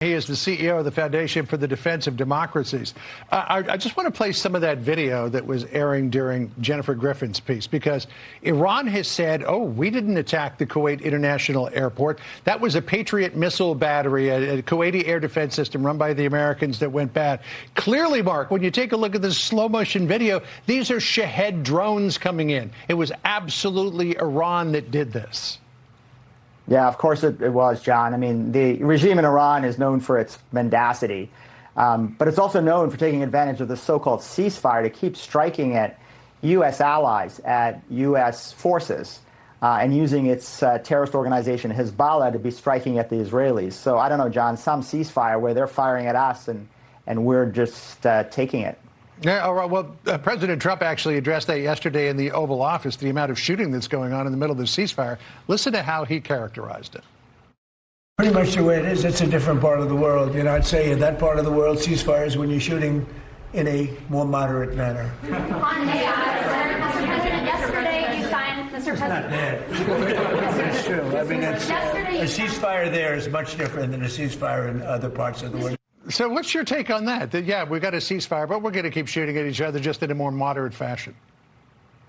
He is the CEO of the Foundation for the Defense of Democracies. I just want to play some of that video that was airing during Jennifer Griffin's piece, because Iran has said, oh, we didn't attack the Kuwait International Airport. That was a Patriot missile battery, a Kuwaiti air defense system run by the Americans that went bad. Clearly, Mark, when you take a look at this slow motion video, these are Shahed drones coming in. It was absolutely Iran that did this. Yeah, of course it was, John. I mean, the regime in Iran is known for its mendacity, but it's also known for taking advantage of the so-called ceasefire to keep striking at U.S. allies, at U.S. forces, and using its terrorist organization Hezbollah to be striking at the Israelis. So I don't know, John, some ceasefire where they're firing at us and we're just taking it. Yeah, all right. Well, President Trump actually addressed that yesterday in the Oval Office, the amount of shooting that's going on in the middle of the ceasefire. Listen to how he characterized it. Pretty much the way it is, it's a different part of the world. You know, I'd say in that part of the world, ceasefire is when you're shooting in a more moderate manner. Mr. President, yesterday you signed, Mr. President. Not bad. It's true. I mean, a ceasefire there is much different than a ceasefire in other parts of the world. So what's your take on that? That, yeah, we've got a ceasefire, but we're going to keep shooting at each other just in a more moderate fashion.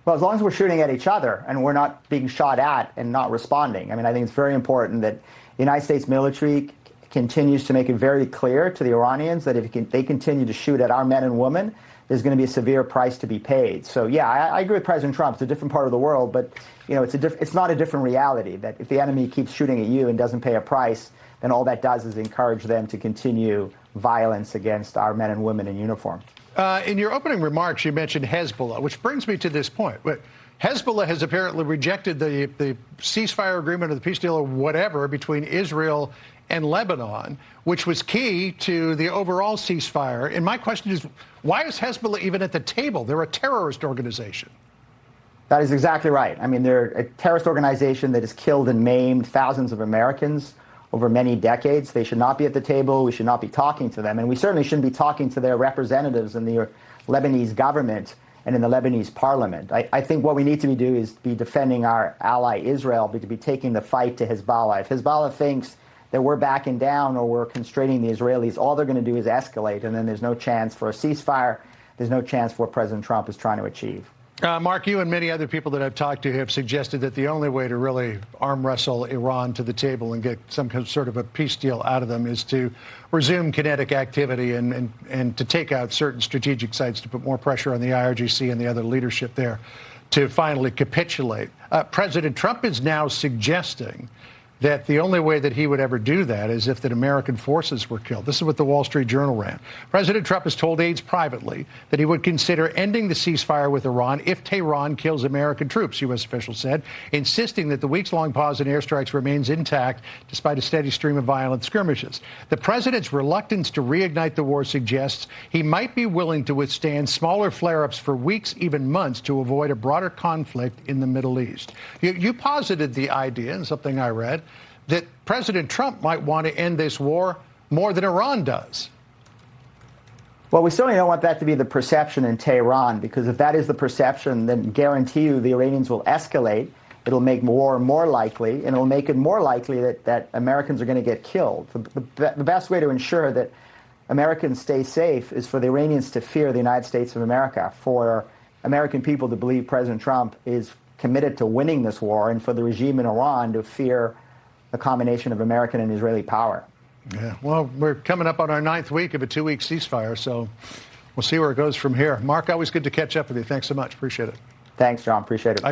Well, as long as we're shooting at each other and we're not being shot at and not responding. I mean, I think it's very important that the United States military continues to make it very clear to the Iranians that if they continue to shoot at our men and women, there's going to be a severe price to be paid. So, yeah, I agree with President Trump. It's a different part of the world, but, you know, it's not a different reality that if the enemy keeps shooting at you and doesn't pay a price, then all that does is encourage them to continue violence against our men and women in uniform. In your opening remarks, you mentioned Hezbollah, which brings me to this point. Hezbollah has apparently rejected the ceasefire agreement or the peace deal or whatever between Israel and Lebanon, which was key to the overall ceasefire. And my question is, why is Hezbollah even at the table? They're a terrorist organization. That is exactly right. I mean, they're a terrorist organization that has killed and maimed thousands of Americans over many decades. They should not be at the table. We should not be talking to them. And we certainly shouldn't be talking to their representatives in the Lebanese government and in the Lebanese parliament. I think what we need to do is be defending our ally Israel, but to be taking the fight to Hezbollah. If Hezbollah thinks that we're backing down or we're constraining the Israelis, all they're going to do is escalate, and then there's no chance for a ceasefire. There's no chance for what President Trump is trying to achieve. Mark, you and many other people that I've talked to have suggested that the only way to really arm wrestle Iran to the table and get some sort of a peace deal out of them is to resume kinetic activity and to take out certain strategic sites to put more pressure on the IRGC and the other leadership there to finally capitulate. President Trump is now suggesting that the only way that he would ever do that is if that American forces were killed. This is what the Wall Street Journal ran. President Trump has told aides privately that he would consider ending the ceasefire with Iran if Tehran kills American troops, U.S. officials said, insisting that the weeks-long pause in airstrikes remains intact despite a steady stream of violent skirmishes. The president's reluctance to reignite the war suggests he might be willing to withstand smaller flare-ups for weeks, even months, to avoid a broader conflict in the Middle East. You posited the idea, and something I read, that President Trump might want to end this war more than Iran does. Well, we certainly don't want that to be the perception in Tehran, because if that is the perception, then guarantee you the Iranians will escalate. It'll make war more likely, and it'll make it more likely that Americans are going to get killed. The best way to ensure that Americans stay safe is for the Iranians to fear the United States of America, for American people to believe President Trump is committed to winning this war, and for the regime in Iran to fear the combination of American and Israeli power. Yeah, well, we're coming up on our 9th week of a 2-week ceasefire, so we'll see where it goes from here. Mark, always good to catch up with you. Thanks so much. Appreciate it. Thanks, John. Appreciate it.